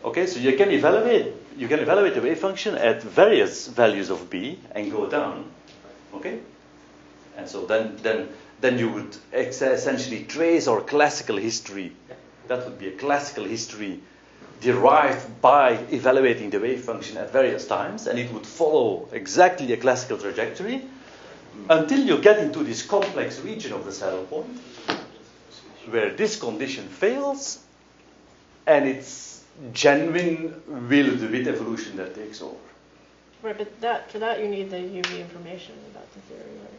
Okay, so you can evaluate you can evaluate the wave function at various values of b and go down, okay? And so then you would essentially trace our classical history. That would be a classical history derived by evaluating the wave function at various times, and it would follow exactly a classical trajectory until you get into this complex region of the saddle point, where this condition fails, and it's genuine will-to-bit evolution that takes over. Right, but for that you need the UV information about the theory, right?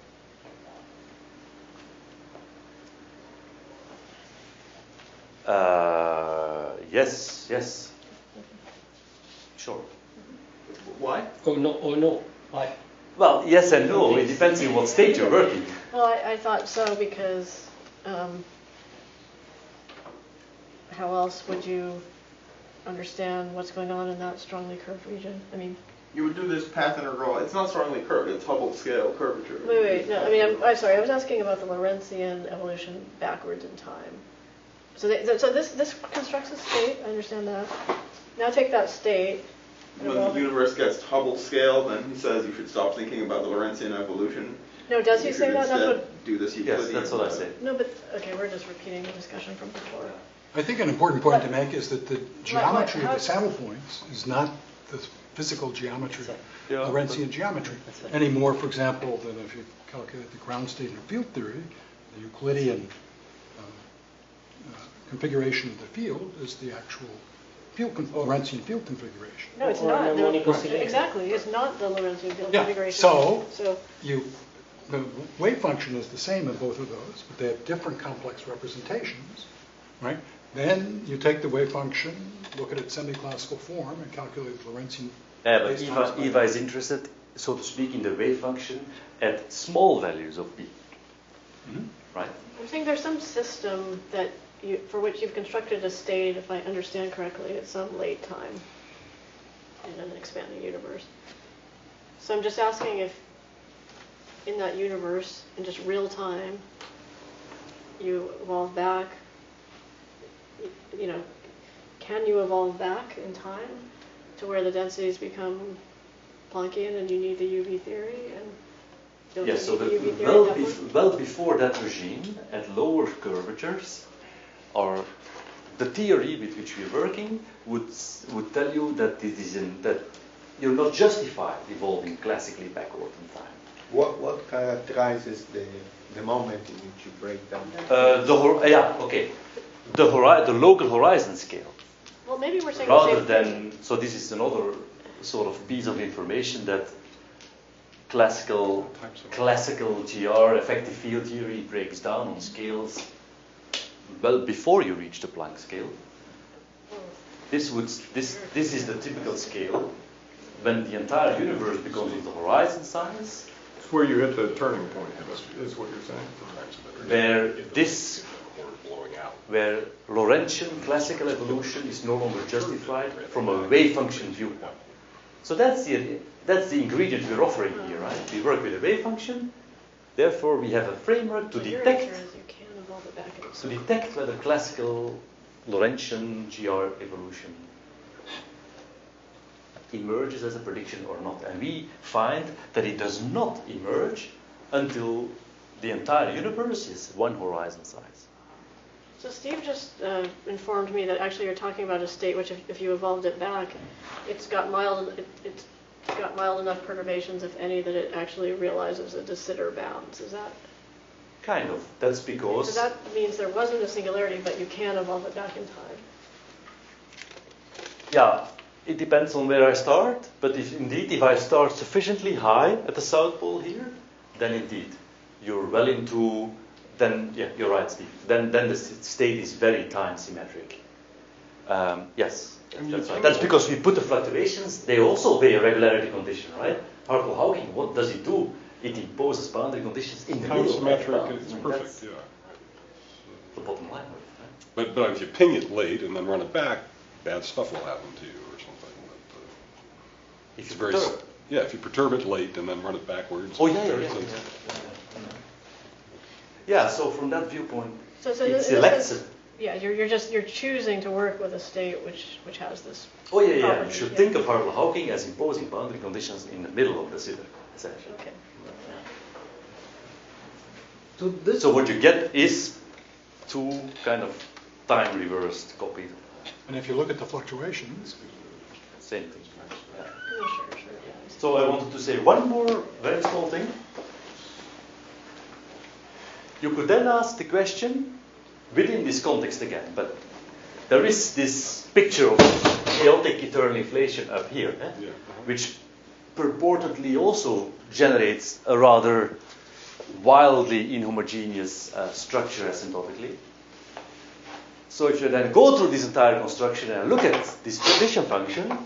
Yes. Sure. Why? Or no. Why? Well, yes and no. It depends on what state you're working. Well, I thought so because how else would you understand what's going on in that strongly curved region? I mean, You would do this path integral. It's not strongly curved. It's Hubble scale curvature. wait. No, I mean, I'm sorry. I was asking about the Lorentzian evolution backwards in time. So this constructs a state. I understand that. Now take that state. When the universe gets Hubble scale, then he says you should stop thinking about the Lorentzian evolution. No, does he say that? Instead That's what. do this Euclidean. Yes, that's what I say. No, but okay, we're just repeating the discussion from before. I think an important point to make is that the geometry of the saddle points is not the physical geometry, Lorentzian geometry, any more, for example, than if you calculate the ground state in field theory, the Euclidean configuration of the field is the actual Lorentzian field configuration. No, it's not. Exactly, it's not the Lorentzian field configuration. So the wave function is the same in both of those, but they have different complex representations, right? Then you take the wave function, look at its semi-classical form, and calculate the Lorentzian. But Eva is interested, so to speak, in the wave function at small values of b. Mm-hmm. Right? I'm saying there's some system that for which you've constructed a state, if I understand correctly, at some late time in an expanding universe. So I'm just asking if in that universe, in just real time, you evolve back, can you evolve back in time to where the densities become Planckian and you need the UV theory? Yes, so well before that regime, at lower curvatures, or the theory with which we're working would tell you that that you're not justified evolving classically backward in time. What characterizes the moment in which you break down? The local horizon scale. Well, maybe we're saying rather than so. This is another sort of piece of information that classical GR effective field theory breaks down on scales well before you reach the Planck scale. This is the typical scale when the entire universe becomes of the horizon size. It's where you hit the turning point, is what you're saying. Where Lorentzian classical evolution is no longer justified from a wave function viewpoint. So that's the ingredient we're offering here, right? We work with a wave function, therefore we have a framework to detect whether classical Lorentzian GR evolution emerges as a prediction or not. And we find that it does not emerge until the entire universe is one horizon size. So Steve just informed me that actually you're talking about a state which, if you evolved it back, it's got mild enough perturbations, if any, that it actually realizes a de Sitter bounds. Is that? Kind of. That's because. So that means there wasn't a singularity, but you can evolve it back in time. Yeah, it depends on where I start. But if I start sufficiently high at the South Pole here, then indeed you're well into. Then, yeah, you're right, Steve. Then the state is very time symmetric. Yes, that's right. That's because we put the fluctuations, they also obey a regularity condition, right? Hartle-Hawking, what does it do? It imposes boundary conditions in the middle. Time symmetric is perfect, yeah. The bottom line. Right? But if you ping it late and then run it back, bad stuff will happen to you or something. If you perturb. Yeah, if you perturb it late and then run it backwards. Oh, yeah. Yeah, so from that viewpoint, it selects yeah, you're choosing to work with a state which has this. Oh yeah, yeah. property, You should yeah. think of Hartle-Hawking as imposing boundary conditions in the middle of the sitter, essentially. Okay. So what you get is two kind of time reversed copies. And if you look at the fluctuations, Same thing. Yeah. Sure. So I wanted to say one more very small thing. You could then ask the question within this context again, but there is this picture of chaotic eternal inflation up here, which purportedly also generates a rather wildly inhomogeneous structure asymptotically. So if you then go through this entire construction and look at this partition function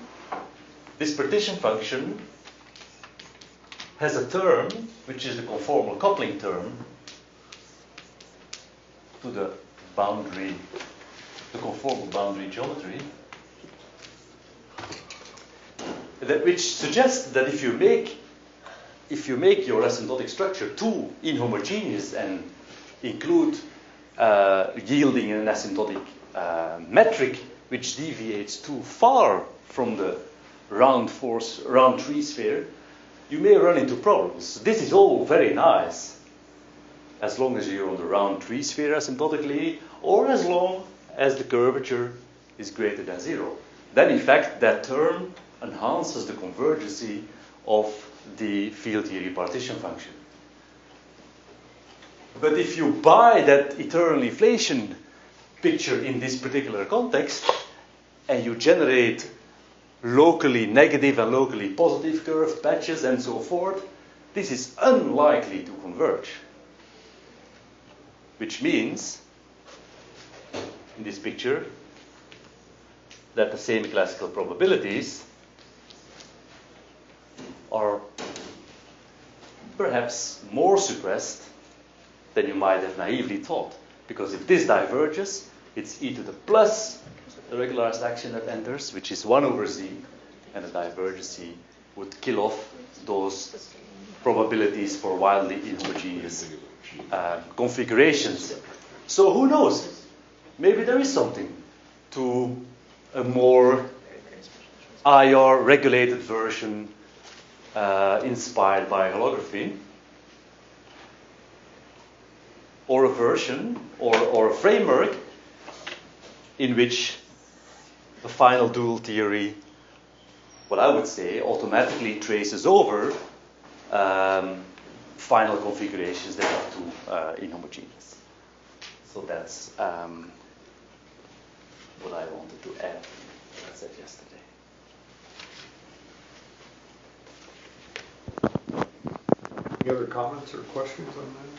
has a term which is the conformal coupling term to the conformal boundary geometry, which suggests that if you make your asymptotic structure too inhomogeneous and include yielding an asymptotic metric which deviates too far from the round tree sphere, you may run into problems. This is all very nice as long as you're on the round tree sphere asymptotically, or as long as the curvature is greater than 0. Then in fact that term enhances the convergency of the field theory partition function. But if you buy that eternal inflation picture in this particular context, and you generate locally negative and locally positive curved patches and so forth, this is unlikely to converge. Which means, in this picture, that the same classical probabilities are perhaps more suppressed than you might have naively thought. Because if this diverges, it's e to the plus the regularized action that enters, which is 1 over z, and the divergency would kill off those probabilities for wildly inhomogeneous configurations. So who knows? Maybe there is something to a more IR regulated version inspired by holography, or a version or a framework in which the final dual theory, what I would say, automatically traces over final configurations that are too inhomogeneous. So that's what I wanted to add, as I said yesterday. Any other comments or questions on that?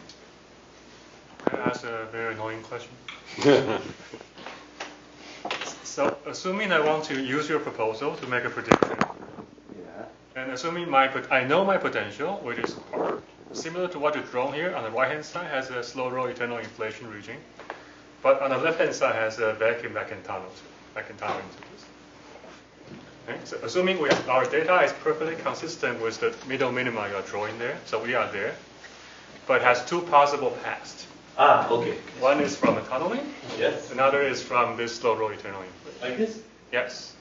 Can I ask a very annoying question? So, assuming I want to use your proposal to make a prediction, and assuming I know my potential, which is similar to what you've drawn here, on the right-hand side has a slow roll eternal inflation region, but on the left-hand side has a vacuum that can tunnel into this. Okay? So, assuming our data is perfectly consistent with the middle minima you are drawing there, so we are there, but has two possible paths. Okay. One is from a tunneling. Yes. Another is from this slow roll eternal inflation. Like this? Yes.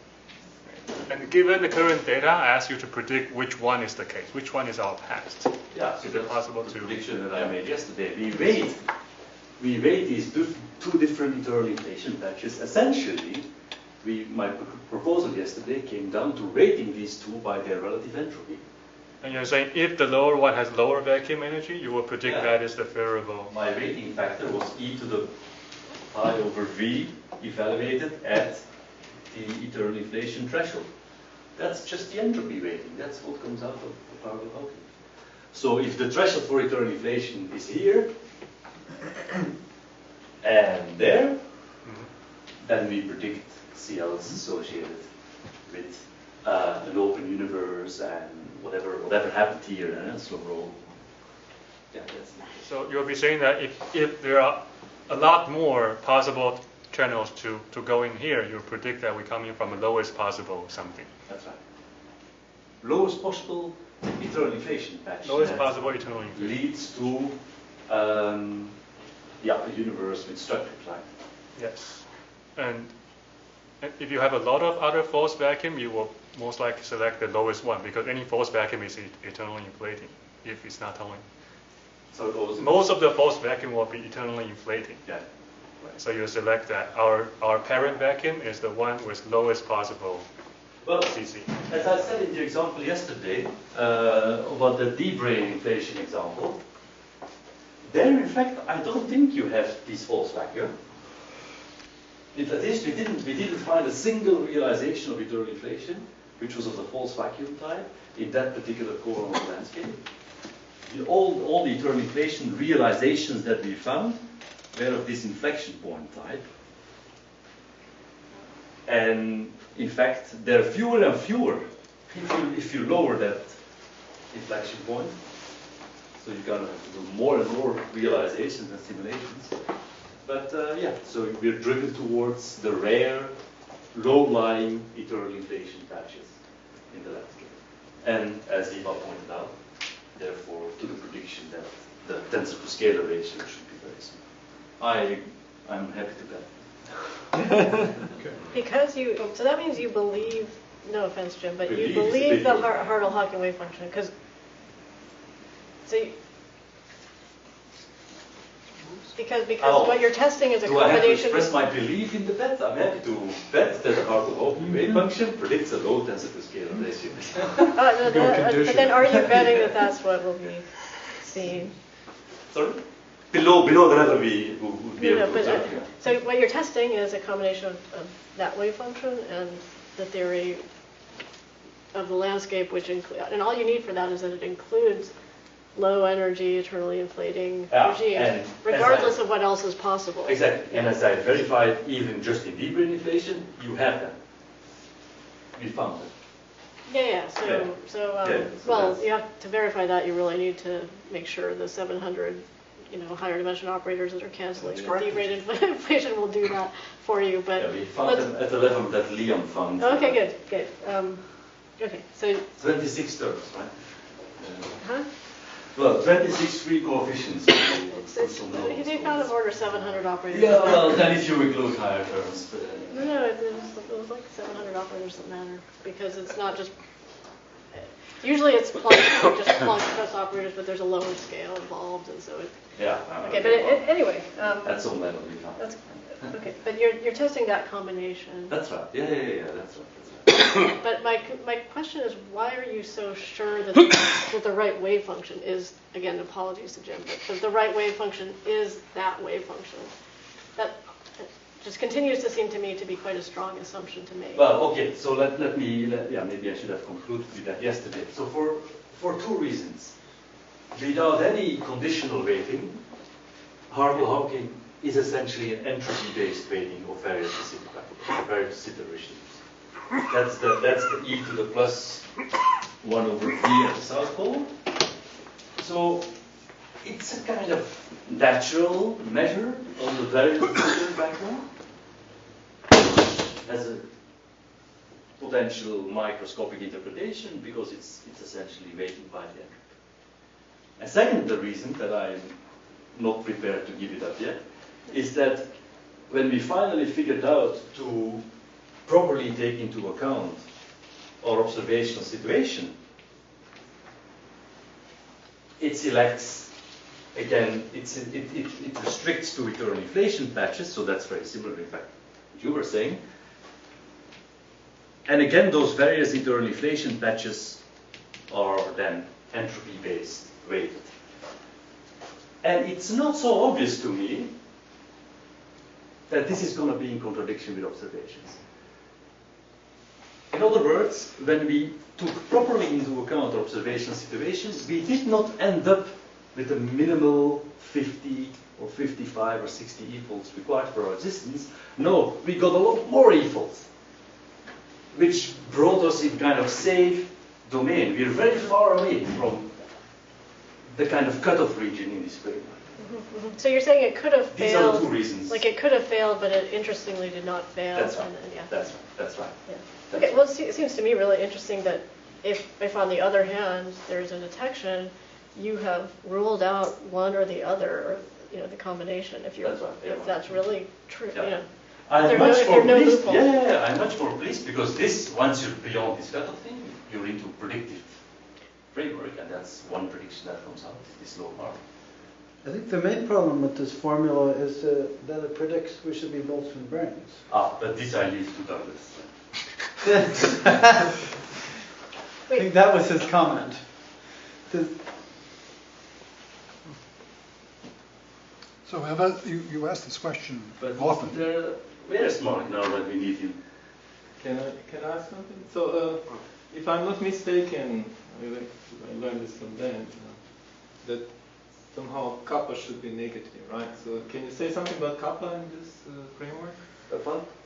And given the current data, I ask you to predict which one is the case, which one is our past. Yeah. So is it possible to? Prediction that I made yesterday. We weight these two different eternal inflation patches. Essentially, my proposal yesterday came down to weighting these two by their relative entropy. And you're saying if the lower one has lower vacuum energy, you will predict that is the variable. My weighting factor was e to the pi over v evaluated at the eternal inflation threshold. That's just the entropy weighting. That's what comes out of Hartle-Hawking. So if the threshold for eternal inflation is here and there, then we predict CLs associated with an open universe and whatever happened here, slow roll. Yeah, so you'll be saying that if there are a lot more possible channels to go in here, you predict that we're coming from the lowest possible something. That's right. Lowest possible eternal inflation patch. Lowest possible eternal inflation. Leads to a universe with structure, right? Yes. And if you have a lot of other forced vacuum, you will most likely select the lowest one because any forced vacuum is eternally inflating if it's not tunneling. So most of the forced vacuum will be eternally inflating. Yeah. Right. So you select that. Our parent vacuum is the one with lowest possible CC. As I said in the example yesterday, about the deep brain inflation example, there in fact I don't think you have this false vacuum. In addition, we didn't find a single realization of eternal inflation, which was of the false vacuum type, in that particular corner of the landscape. All the eternal inflation realizations that we found were of this inflection point type. And in fact, there are fewer and fewer if you lower that inflection point. So you're going to have to do more and more realizations and simulations. But yeah, so we're driven towards the rare, low-lying eternal inflation patches in the landscape. And as Eva pointed out, therefore, to the prediction that the tensor to scalar ratio should be very small. I'm happy to bet. Because so that means you believe, no offense, Jim, but you Believe believe the Hartle-Hawken wave function, because, because what you're testing is a do I have to combination. express my belief in the bet? I'm happy to bet that the Hartle-Hawken wave function predicts a low tensor to scalar ratio. But then are you betting that that's what will be seen? Sorry? Below the level we would be able to observe. Yeah. So what you're testing is a combination of that wave function and the theory of the landscape, which includes, and all you need for that is that it includes low energy, eternally inflating regimes, regardless of what else is possible. Exactly. And as I verified, even just in deep brain inflation, you have that. We found it. Yeah. So you have to verify that. You really need to make sure the 700. Higher dimension operators that are canceling the deep brain inflation will do that for you. But yeah, we found them at the level that Leon found. Okay, good. Okay, so 26 terms, right? Huh? Well, 26 free coefficients. He found of order 700 operators. Yeah, well, then if you include higher terms. No, it was like 700 operators that matter because it's not just. Usually it's just Planck operators, but there's a lower scale involved, and so it. Yeah. Okay, but anyway. At some level, we found. That's okay, but you're testing that combination. That's right. Yeah. That's right. But my question is, why are you so sure that the right wave function is, again, apologies to Jim, but the right wave function is that wave function? That just continues to seem to me to be quite a strong assumption to make. Well, okay, so maybe I should have concluded with that yesterday. So for two reasons. Without any conditional weighting, Hartle-Hawken is essentially an entropy-based weighting of various specific regimes. That's the e to the plus 1 over v at the south pole. So it's a kind of natural measure on the very particular background. Has a potential microscopic interpretation because it's essentially weighted by the entropy. And second, the reason that I'm not prepared to give it up yet is that when we finally figured out to properly take into account our observational situation, it selects, again, it restricts to eternal inflation patches, so that's very similar, in fact, what you were saying. And again, those various eternal inflation patches are then entropy-based weighted. And it's not so obvious to me that this is going to be in contradiction with observations. In other words, when we took properly into account our observational situations, we did not end up with a minimal 50 or 55 or 60 e-folds required for our existence. No, we got a lot more e-folds, which brought us in kind of safe domain. We're very far away from the kind of cutoff region in this framework. So you're saying it could have failed. These are the two reasons. Like it could have failed, but it interestingly did not fail. That's right. Yeah. That's right. Yeah. Okay. Well, it seems to me really interesting that if on the other hand there's a detection, you have ruled out one or the other, the combination, if you're, That's right, yeah. if that's really true, Yeah. If there I'm are much more no pleased. loopholes. Yeah, I'm much more pleased because this, once you're beyond this cutoff thing, you're into predictive framework, and that's one prediction that comes out, this low bar. I think the main problem with this formula is that it predicts we should be Boltzmann brains. But this I leave to Douglas. I think that was his comment. So you asked this question But often. Where's Mark now that we need him? Can I ask something? So, if I'm not mistaken, I learned this from Dan, that somehow kappa should be negative, right? So, can you say something about kappa in this framework?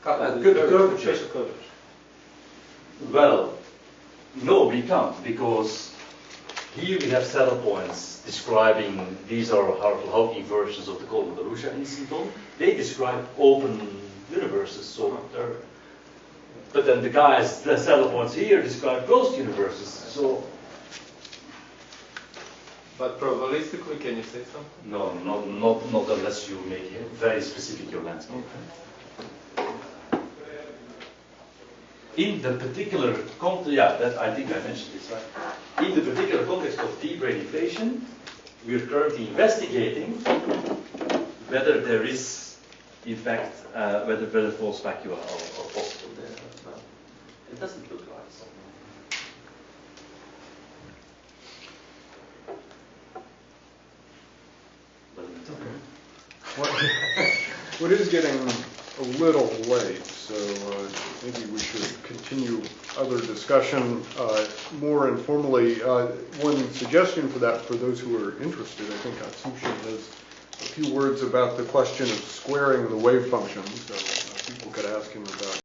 Kappa, the Curvature. spatial curvature. Well, no, we can't, because here we have saddle points describing, these are Hartle-Hawking versions of the Coleman-Darusha instanton. They describe open universes, so they're, but then the saddle points here describe closed universes, so. But probabilistically, can you say something? No, not unless you make it very specific your landscape. In the particular context, yeah, that I think I mentioned this, right? In the particular context of T-brain inflation, we are currently investigating whether there is, in fact, whether false vacua are possible there as well. It doesn't look like so. What is getting a little late, so maybe we should continue other discussion more informally. One suggestion for that, for those who are interested, I think Atsushi has a few words about the question of squaring the wave function, so people could ask him about